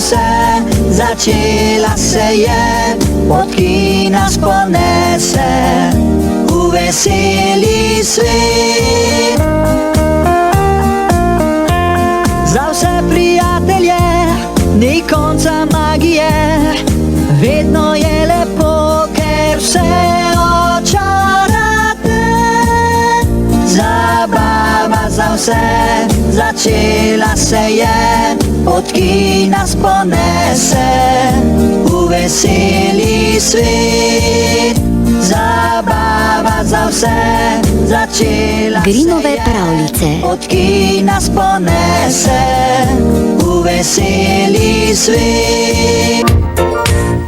vse, začela se je, pot, ki nas ponese v veseli svet. Za vse prijatelje ni konca magije, vedno je lepo, ker vse očarate. Zabava za vse, začela se je, pot, ki nas ponese v veseli svet. Zabava za vse, začela Grimove se je, pravljice. pot, ki nas ponese v veseli svet.